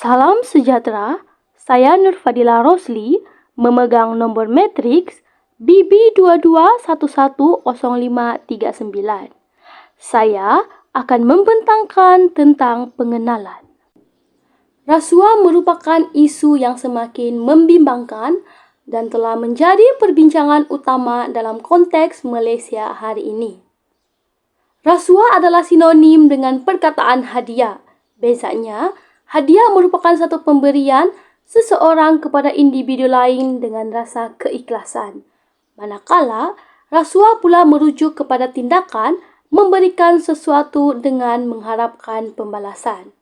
Salam sejahtera, saya Nurfadila Rosli, memegang nomor matriks BB22110539. Saya akan membentangkan tentang pengenalan. Rasuah merupakan isu yang semakin membimbangkan dan telah menjadi perbincangan utama dalam konteks Malaysia hari ini. Rasuah adalah sinonim dengan perkataan hadiah. Bezanya, hadiah merupakan satu pemberian seseorang kepada individu lain dengan rasa keikhlasan. Manakala, rasuah pula merujuk kepada tindakan memberikan sesuatu dengan mengharapkan pembalasan.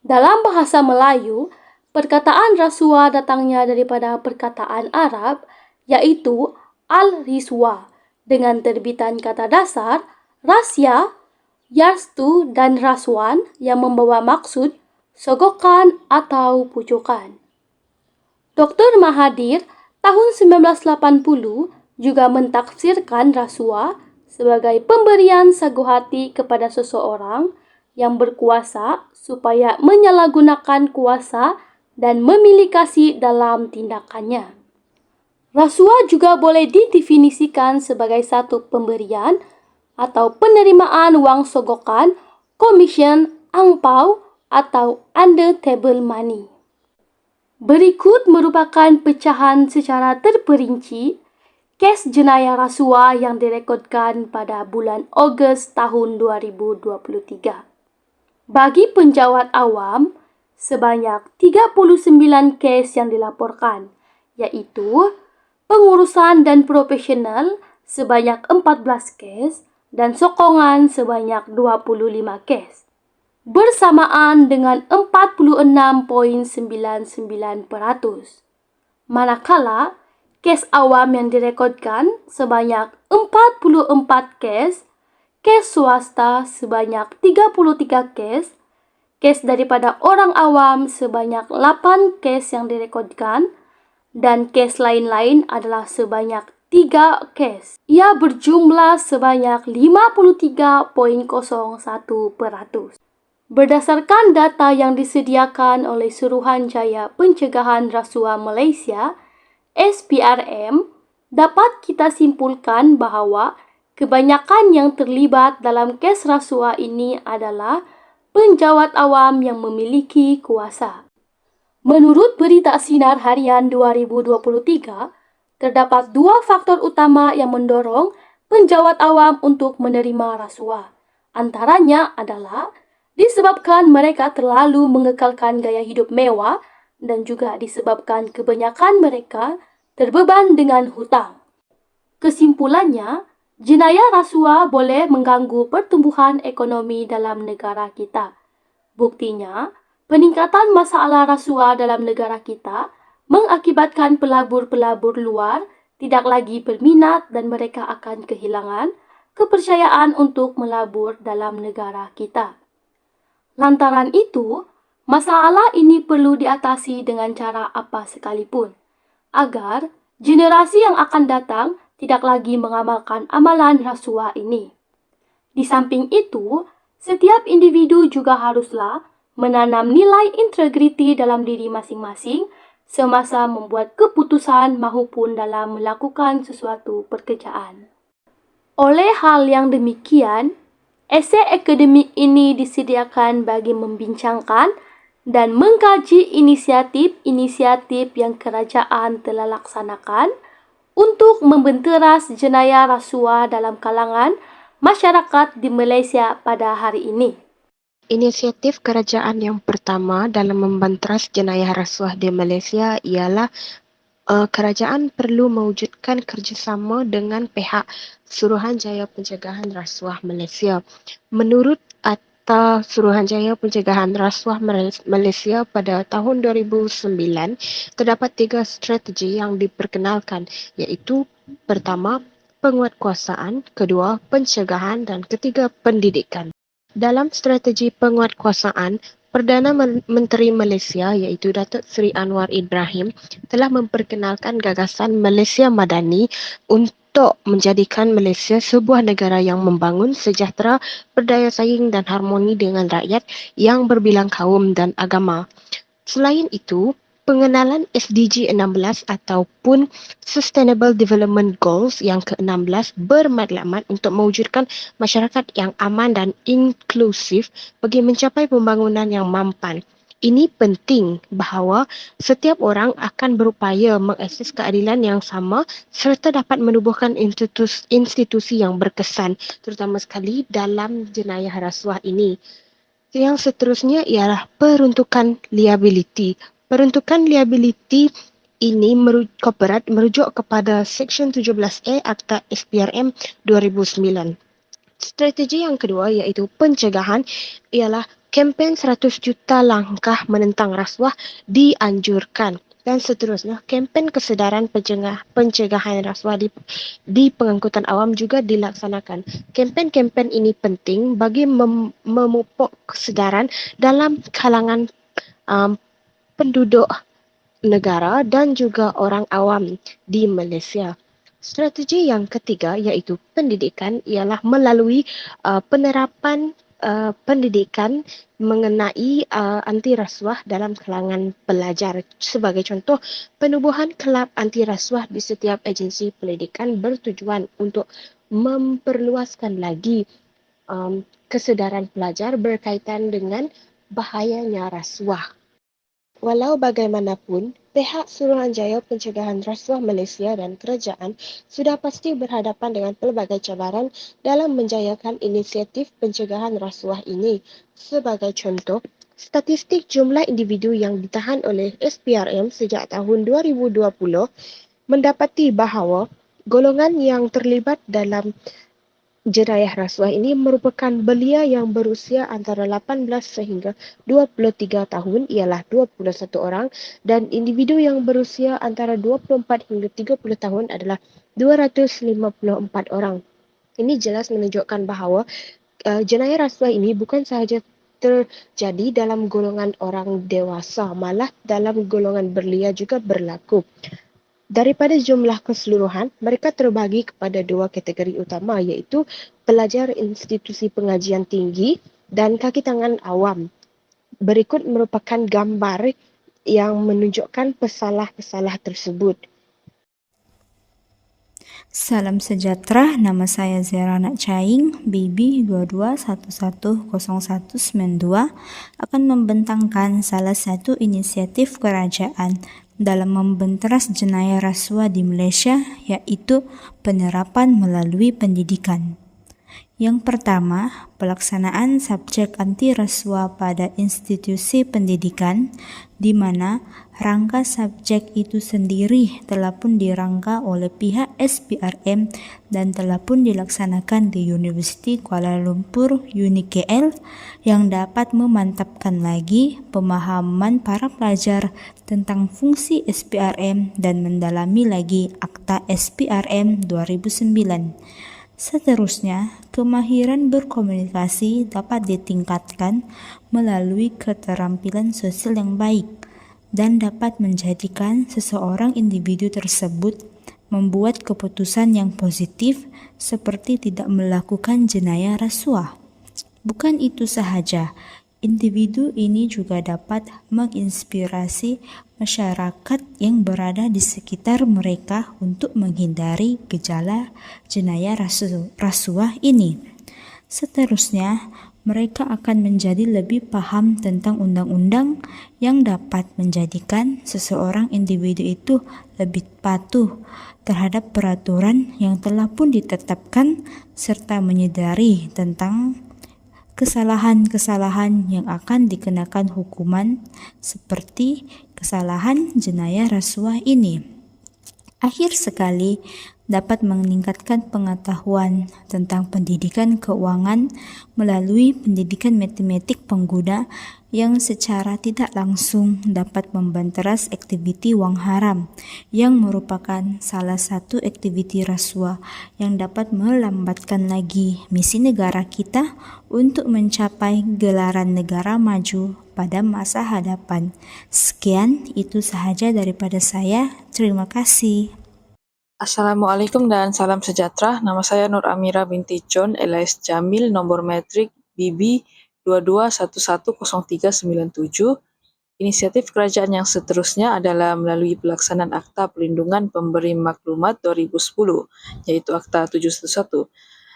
Dalam bahasa Melayu, perkataan rasuah datangnya daripada perkataan Arab, iaitu al-riswa, dengan terbitan kata dasar rasya, yarstu dan raswan yang membawa maksud sogokan atau pujukan. Dr. Mahathir tahun 1980 juga mentafsirkan rasuah sebagai pemberian sagu hati kepada seseorang yang berkuasa supaya menyalahgunakan kuasa dan memiliki dalam tindakannya. Rasuah juga boleh didefinisikan sebagai satu pemberian atau penerimaan wang sogokan, komisen, angpau atau under table money. Berikut merupakan pecahan secara terperinci kes jenayah rasuah yang direkodkan pada bulan Ogos tahun 2023. Bagi penjawat awam, sebanyak 39 kes yang dilaporkan, iaitu pengurusan dan profesional sebanyak 14 kes dan sokongan sebanyak 25 kes, bersamaan dengan 46.99%. Manakala, kes awam yang direkodkan sebanyak 44 kes, kes swasta sebanyak 33 kes daripada orang awam sebanyak 8 kes yang direkodkan, dan kes lain-lain adalah sebanyak 3 kes. Ia berjumlah sebanyak 53.01%. Berdasarkan data yang disediakan oleh Suruhanjaya Pencegahan Rasuah Malaysia, SPRM, dapat kita simpulkan bahawa kebanyakan yang terlibat dalam kes rasuah ini adalah penjawat awam yang memiliki kuasa. Menurut Berita Sinar Harian 2023, terdapat dua faktor utama yang mendorong penjawat awam untuk menerima rasuah. Antaranya adalah disebabkan mereka terlalu mengekalkan gaya hidup mewah dan juga disebabkan kebanyakan mereka terbeban dengan hutang. Kesimpulannya, jenayah rasuah boleh mengganggu pertumbuhan ekonomi dalam negara kita. Buktinya, peningkatan masalah rasuah dalam negara kita mengakibatkan pelabur-pelabur luar tidak lagi berminat dan mereka akan kehilangan kepercayaan untuk melabur dalam negara kita. Lantaran itu, masalah ini perlu diatasi dengan cara apa sekalipun, agar generasi yang akan datang tidak lagi mengamalkan amalan rasuah ini. Di samping itu, setiap individu juga haruslah menanam nilai integriti dalam diri masing-masing semasa membuat keputusan maupun dalam melakukan sesuatu pekerjaan. Oleh hal yang demikian, esei akademik ini disediakan bagi membincangkan dan mengkaji inisiatif-inisiatif yang kerajaan telah laksanakan untuk membenteras jenayah rasuah dalam kalangan masyarakat di Malaysia pada hari ini. Inisiatif kerajaan yang pertama dalam membenteras jenayah rasuah di Malaysia ialah kerajaan perlu mewujudkan kerjasama dengan pihak Suruhanjaya Pencegahan Rasuah Malaysia. Menurut Akta Suruhanjaya Pencegahan Rasuah Malaysia pada tahun 2009, terdapat 3 strategi yang diperkenalkan, iaitu pertama, penguatkuasaan, kedua, pencegahan dan ketiga, pendidikan. Dalam strategi penguatkuasaan, Perdana Menteri Malaysia iaitu Datuk Seri Anwar Ibrahim telah memperkenalkan gagasan Malaysia Madani untuk menjadikan Malaysia sebuah negara yang membangun, sejahtera, berdaya saing dan harmoni dengan rakyat yang berbilang kaum dan agama. Selain itu, pengenalan SDG 16 ataupun Sustainable Development Goals yang ke-16 bermatlamat untuk mewujudkan masyarakat yang aman dan inklusif bagi mencapai pembangunan yang mampan. Ini penting bahawa setiap orang akan berupaya mengakses keadilan yang sama serta dapat menubuhkan institusi yang berkesan, terutama sekali dalam jenayah rasuah ini. Yang seterusnya ialah peruntukan liability. Peruntukan liability ini merujuk kepada Seksyen 17A Akta SPRM 2009. Strategi yang kedua iaitu pencegahan ialah kempen 100 juta langkah menentang rasuah dianjurkan dan seterusnya kempen kesedaran pencegahan rasuah di pengangkutan awam juga dilaksanakan. Kempen-kempen ini penting bagi memupuk kesedaran dalam kalangan penduduk negara dan juga orang awam di Malaysia. Strategi yang ketiga iaitu pendidikan ialah melalui penerapan pendidikan mengenai anti rasuah dalam kalangan pelajar. Sebagai contoh, penubuhan kelab anti rasuah di setiap agensi pendidikan bertujuan untuk memperluaskan lagi kesedaran pelajar berkaitan dengan bahayanya rasuah. Walau bagaimanapun, pihak Suruhanjaya Pencegahan Rasuah Malaysia dan kerajaan sudah pasti berhadapan dengan pelbagai cabaran dalam menjayakan inisiatif pencegahan rasuah ini. Sebagai contoh, statistik jumlah individu yang ditahan oleh SPRM sejak tahun 2020 mendapati bahawa golongan yang terlibat dalam jenayah rasuah ini merupakan belia yang berusia antara 18 sehingga 23 tahun ialah 21 orang dan individu yang berusia antara 24 hingga 30 tahun adalah 254 orang. Ini jelas menunjukkan bahawa jenayah rasuah ini bukan sahaja terjadi dalam golongan orang dewasa, malah dalam golongan belia juga berlaku. Daripada jumlah keseluruhan, mereka terbagi kepada dua kategori utama iaitu pelajar institusi pengajian tinggi dan kaki tangan awam. Berikut merupakan gambar yang menunjukkan pesalah-pesalah tersebut. Salam sejahtera, nama saya Zera Nak Caing, BB 22110192 akan membentangkan salah satu inisiatif kerajaan dalam membenteras jenayah rasuah di Malaysia, iaitu penerapan melalui pendidikan. Yang pertama, pelaksanaan subjek anti rasuah pada institusi pendidikan, di mana rangka subjek itu sendiri telah pun dirangka oleh pihak SPRM dan telah pun dilaksanakan di Universiti Kuala Lumpur UniKL yang dapat memantapkan lagi pemahaman para pelajar tentang fungsi SPRM dan mendalami lagi Akta SPRM 2009. Seterusnya, kemahiran berkomunikasi dapat ditingkatkan melalui keterampilan sosial yang baik dan dapat menjadikan seseorang individu tersebut membuat keputusan yang positif seperti tidak melakukan jenayah rasuah. Bukan itu sahaja, individu ini juga dapat menginspirasi masyarakat yang berada di sekitar mereka untuk menghindari gejala jenayah rasuah ini. Seterusnya, mereka akan menjadi lebih paham tentang undang-undang yang dapat menjadikan seseorang individu itu lebih patuh terhadap peraturan yang telah pun ditetapkan serta menyadari tentang kesalahan-kesalahan yang akan dikenakan hukuman seperti kesalahan jenayah rasuah ini. Akhir sekali, dapat meningkatkan pengetahuan tentang pendidikan keuangan melalui pendidikan matematik pengguna yang secara tidak langsung dapat membanteras aktiviti wang haram yang merupakan salah satu aktiviti rasuah yang dapat melambatkan lagi misi negara kita untuk mencapai gelaran negara maju pada masa hadapan. Sekian, itu sahaja daripada saya. Terima kasih. Assalamualaikum dan salam sejahtera. Nama saya Nur Amira binti John alias Jamil, nomor metrik BB 22110397. Inisiatif kerajaan yang seterusnya adalah melalui pelaksanaan Akta Perlindungan Pemberi Maklumat 2010, yaitu Akta 711.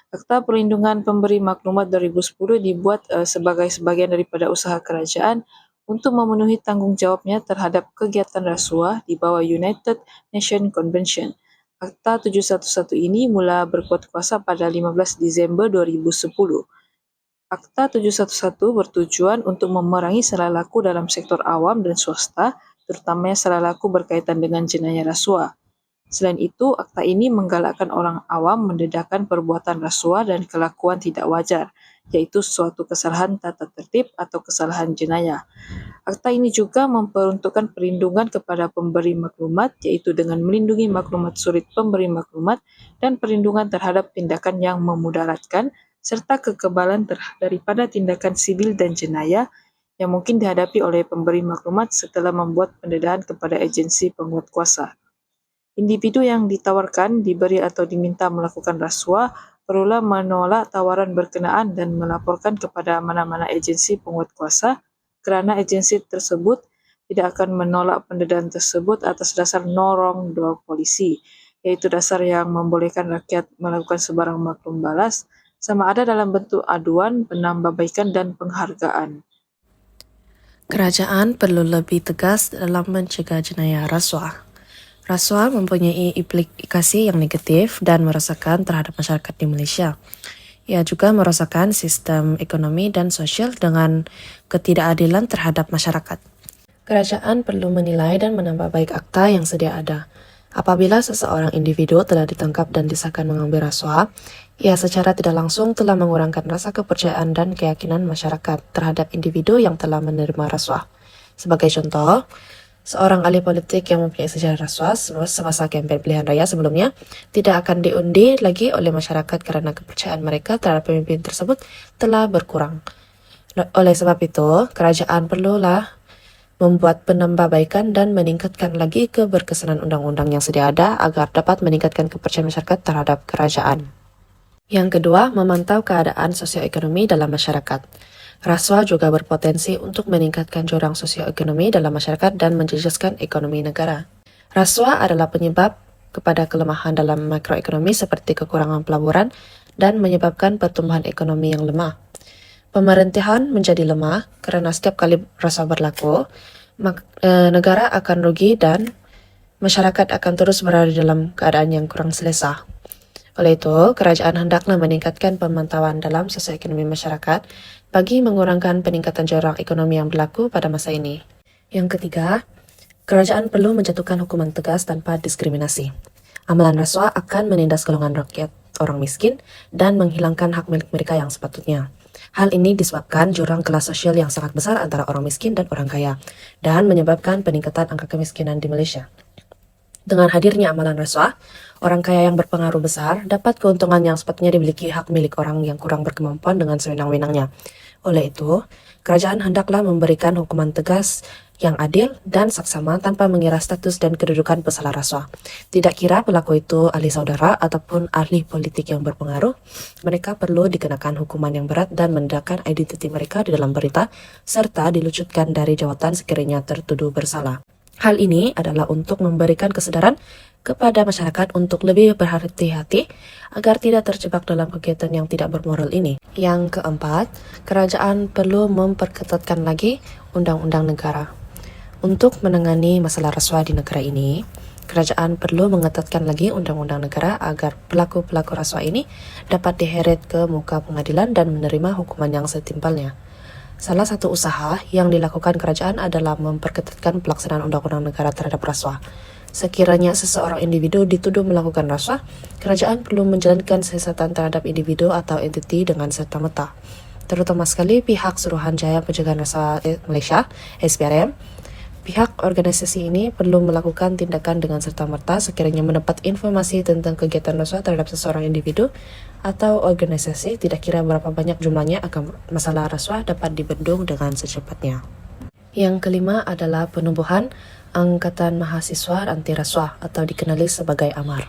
Akta Perlindungan Pemberi Maklumat 2010 dibuat sebagai sebahagian daripada usaha kerajaan untuk memenuhi tanggungjawabnya terhadap kegiatan rasuah di bawah United Nations Convention. Akta 711 ini mula berkuat kuasa pada 15 Disember 2010. Akta 711 bertujuan untuk memerangi salah laku dalam sektor awam dan swasta, terutamanya salah laku berkaitan dengan jenayah rasuah. Selain itu, akta ini menggalakkan orang awam mendedahkan perbuatan rasuah dan kelakuan tidak wajar, yaitu suatu kesalahan tata tertib atau kesalahan jenayah. Akta ini juga memperuntukkan perlindungan kepada pemberi maklumat, yaitu dengan melindungi maklumat surit pemberi maklumat dan perlindungan terhadap tindakan yang memudaratkan, serta kekebalan daripada tindakan sibil dan jenayah yang mungkin dihadapi oleh pemberi maklumat setelah membuat pendedahan kepada agensi penguat kuasa. Individu yang ditawarkan, diberi atau diminta melakukan rasuah perlulah menolak tawaran berkenaan dan melaporkan kepada mana-mana agensi penguat kuasa, kerana agensi tersebut tidak akan menolak pendedahan tersebut atas dasar no wrong door policy, iaitu dasar yang membolehkan rakyat melakukan sebarang maklum balas, sama ada dalam bentuk aduan, penambahbaikan dan penghargaan. Kerajaan perlu lebih tegas dalam mencegah jenayah rasuah. Rasuah mempunyai implikasi yang negatif dan merosakan terhadap masyarakat di Malaysia. Ia juga merosakan sistem ekonomi dan sosial dengan ketidakadilan terhadap masyarakat. Kerajaan perlu menilai dan menambah baik akta yang sedia ada. Apabila seseorang individu telah ditangkap dan disahkan mengambil rasuah, ia secara tidak langsung telah mengurangkan rasa kepercayaan dan keyakinan masyarakat terhadap individu yang telah menerima rasuah. Sebagai contoh, seorang ahli politik yang mempunyai sejarah rasuah semasa kempen pilihan raya sebelumnya tidak akan diundi lagi oleh masyarakat kerana kepercayaan mereka terhadap pemimpin tersebut telah berkurang. Oleh sebab itu, kerajaan perlulah membuat penambahbaikan dan meningkatkan lagi keberkesanan undang-undang yang sedia ada agar dapat meningkatkan kepercayaan masyarakat terhadap kerajaan. Yang kedua, memantau keadaan sosioekonomi dalam masyarakat. Rasuah juga berpotensi untuk meningkatkan jurang sosioekonomi dalam masyarakat dan menjejaskan ekonomi negara. Rasuah adalah penyebab kepada kelemahan dalam makroekonomi seperti kekurangan pelaburan dan menyebabkan pertumbuhan ekonomi yang lemah. Pemerintahan menjadi lemah kerana setiap kali rasuah berlaku, negara akan rugi dan masyarakat akan terus berada dalam keadaan yang kurang selesa. Oleh itu, kerajaan hendaklah meningkatkan pemantauan dalam sosioekonomi masyarakat bagi mengurangkan peningkatan jurang ekonomi yang berlaku pada masa ini. Yang ketiga, kerajaan perlu menjatuhkan hukuman tegas tanpa diskriminasi. Amalan rasuah akan menindas golongan rakyat orang miskin dan menghilangkan hak milik mereka yang sepatutnya. Hal ini disebabkan jurang kelas sosial yang sangat besar antara orang miskin dan orang kaya dan menyebabkan peningkatan angka kemiskinan di Malaysia. Dengan hadirnya amalan rasuah, orang kaya yang berpengaruh besar dapat keuntungan yang sepatutnya dimiliki hak milik orang yang kurang berkemampuan dengan sewenang-wenangnya. Oleh itu, kerajaan hendaklah memberikan hukuman tegas yang adil dan saksama tanpa mengira status dan kedudukan pesalah rasuah. Tidak kira pelaku itu ahli saudara ataupun ahli politik yang berpengaruh, mereka perlu dikenakan hukuman yang berat dan mendedahkan identiti mereka di dalam berita serta dilucutkan dari jawatan sekiranya tertuduh bersalah. Hal ini adalah untuk memberikan kesedaran kepada masyarakat untuk lebih berhati-hati agar tidak terjebak dalam kegiatan yang tidak bermoral ini. Yang keempat, kerajaan perlu memperketatkan lagi undang-undang negara. Untuk menangani masalah rasuah di negara ini, kerajaan perlu mengetatkan lagi undang-undang negara agar pelaku-pelaku rasuah ini dapat diheret ke muka pengadilan dan menerima hukuman yang setimpalnya. Salah satu usaha yang dilakukan kerajaan adalah memperketatkan pelaksanaan undang-undang negara terhadap rasuah. Sekiranya seseorang individu dituduh melakukan rasuah, kerajaan perlu menjalankan siasatan terhadap individu atau entiti dengan serta-merta. Terutama sekali pihak Suruhanjaya Pencegahan Rasuah Malaysia, SPRM. Pihak organisasi ini perlu melakukan tindakan dengan serta-merta sekiranya mendapat informasi tentang kegiatan rasuah terhadap seseorang individu atau organisasi, tidak kira berapa banyak jumlahnya, agar masalah rasuah dapat dibendung dengan secepatnya. Yang kelima adalah penubuhan Angkatan Mahasiswa Anti Rasuah atau dikenali sebagai AMAR.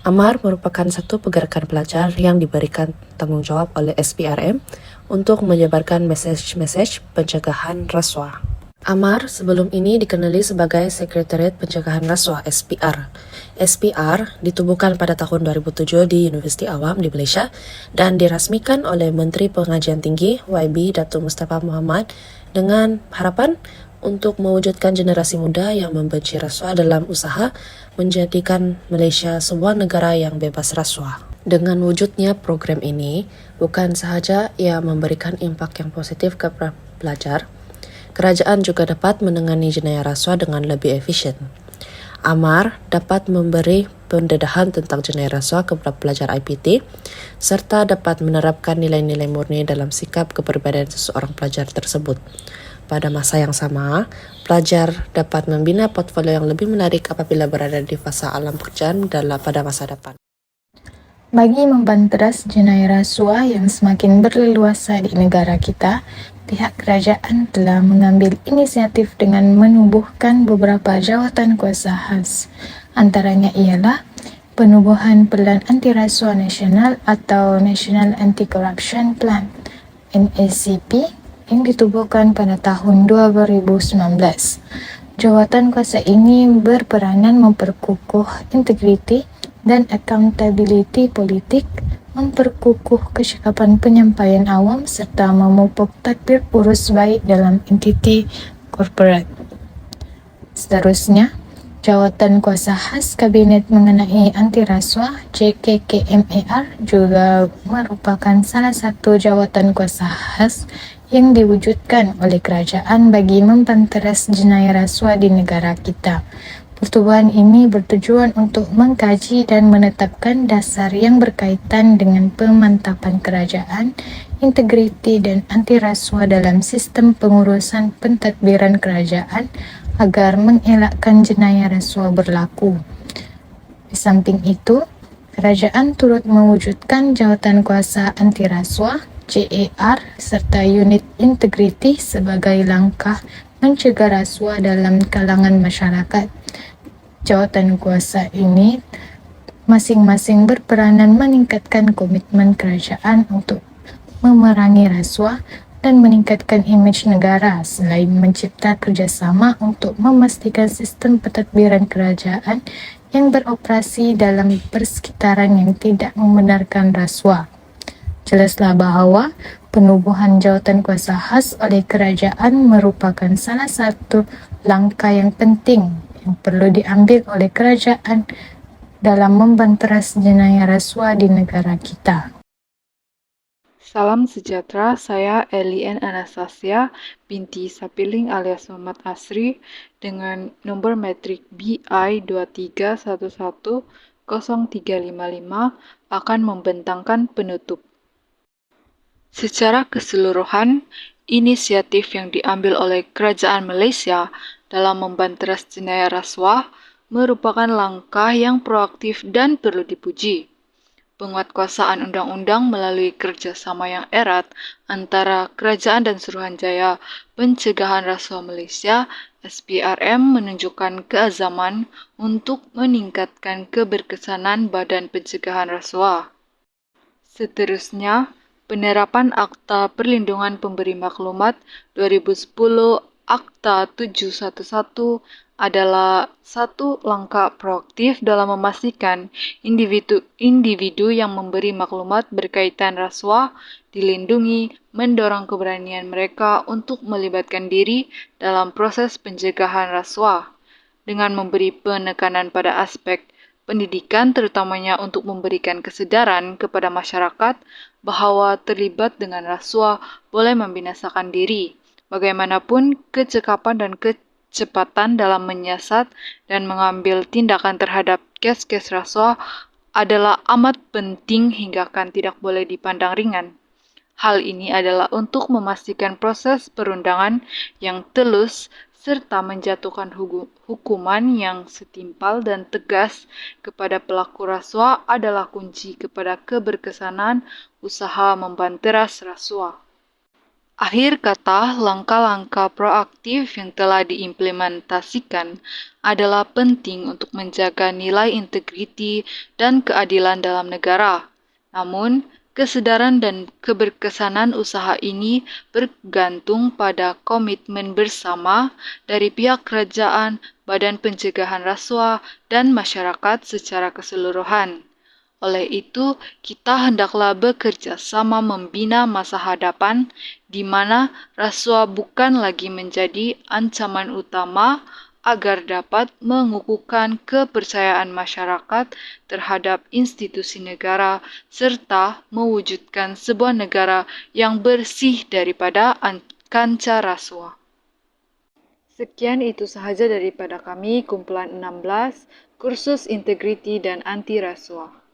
AMAR merupakan satu pergerakan pelajar yang diberikan tanggung jawab oleh SPRM untuk menyebarkan mesej-mesej pencegahan rasuah. AMAR sebelum ini dikenali sebagai Sekretariat Pencegahan Rasuah (SPR). SPR ditubuhkan pada tahun 2007 di Universiti Awam di Malaysia dan dirasmikan oleh Menteri Pengajian Tinggi YB Datuk Mustafa Mohamad dengan harapan untuk mewujudkan generasi muda yang membenci rasuah dalam usaha menjadikan Malaysia sebuah negara yang bebas rasuah. Dengan wujudnya program ini, bukan sahaja ia memberikan impak yang positif kepada pelajar, kerajaan juga dapat menangani jenayah rasuah dengan lebih efisien. AMAR dapat memberi pendedahan tentang jenayah rasuah kepada pelajar IPT serta dapat menerapkan nilai-nilai murni dalam sikap kepribadian seseorang pelajar tersebut. Pada masa yang sama, pelajar dapat membina portfolio yang lebih menarik apabila berada di fasa alam pekerjaan pada masa depan. Bagi membanteras jenayah rasuah yang semakin berleluasa di negara kita, pihak kerajaan telah mengambil inisiatif dengan menubuhkan beberapa jawatan kuasa khas. Antaranya ialah penubuhan Pelan Anti Rasuah Nasional atau National Anti-Corruption Plan (NACP) yang ditubuhkan pada tahun 2019. Jawatan kuasa ini berperanan memperkukuh integriti dan accountability politik, memperkukuh kecakapan penyampaian awam serta memupuk tadbir urus baik dalam entiti korporat. Seterusnya, jawatan kuasa khas Kabinet mengenai anti rasuah JKKMAR juga merupakan salah satu jawatan kuasa khas yang diwujudkan oleh kerajaan bagi membanteras jenayah rasuah di negara kita. Pertubuhan ini bertujuan untuk mengkaji dan menetapkan dasar yang berkaitan dengan pemantapan kerajaan, integriti dan anti rasuah dalam sistem pengurusan pentadbiran kerajaan agar mengelakkan jenayah rasuah berlaku. Di samping itu, kerajaan turut mewujudkan jawatan kuasa anti rasuah JAR serta unit integriti sebagai langkah mencegah rasuah dalam kalangan masyarakat. Jawatan kuasa ini masing-masing berperanan meningkatkan komitmen kerajaan untuk memerangi rasuah dan meningkatkan imej negara selain mencipta kerjasama untuk memastikan sistem pentadbiran kerajaan yang beroperasi dalam persekitaran yang tidak membenarkan rasuah. Jelaslah bahawa penubuhan jawatan kuasa khas oleh kerajaan merupakan salah satu langkah yang penting yang perlu diambil oleh kerajaan dalam membanteras jenayah rasuah di negara kita. Salam sejahtera, saya Elien Anastasia binti Sapiling alias Muhammad Asri dengan nomor metrik BI 23110355 akan membentangkan penutup. Secara keseluruhan, inisiatif yang diambil oleh Kerajaan Malaysia dalam membanteras jenayah rasuah merupakan langkah yang proaktif dan perlu dipuji. Penguatkuasaan undang-undang melalui kerjasama yang erat antara Kerajaan dan Suruhanjaya Pencegahan Rasuah Malaysia (SPRM) menunjukkan keazaman untuk meningkatkan keberkesanan Badan Pencegahan Rasuah. Seterusnya, penerapan Akta Perlindungan Pemberi Maklumat 2010 Akta 711 adalah satu langkah proaktif dalam memastikan individu yang memberi maklumat berkaitan rasuah dilindungi, mendorong keberanian mereka untuk melibatkan diri dalam proses pencegahan rasuah, dengan memberi penekanan pada aspek pendidikan terutamanya untuk memberikan kesedaran kepada masyarakat bahawa terlibat dengan rasuah boleh membinasakan diri. Bagaimanapun, kecekapan dan kecepatan dalam menyiasat dan mengambil tindakan terhadap kes-kes rasuah adalah amat penting hingga kan tidak boleh dipandang ringan. Hal ini adalah untuk memastikan proses perundangan yang telus serta menjatuhkan hukuman yang setimpal dan tegas kepada pelaku rasuah adalah kunci kepada keberkesanan usaha membanteras rasuah. Akhir kata, langkah-langkah proaktif yang telah diimplementasikan adalah penting untuk menjaga nilai integriti dan keadilan dalam negara. Namun, kesadaran dan keberkesanan usaha ini bergantung pada komitmen bersama dari pihak kerajaan, Badan Pencegahan Rasuah, dan masyarakat secara keseluruhan. Oleh itu, kita hendaklah bekerja sama membina masa hadapan di mana rasuah bukan lagi menjadi ancaman utama agar dapat mengukuhkan kepercayaan masyarakat terhadap institusi negara serta mewujudkan sebuah negara yang bersih daripada kancah rasuah. Sekian itu sahaja daripada kami, kumpulan 16, kursus integriti dan anti rasuah.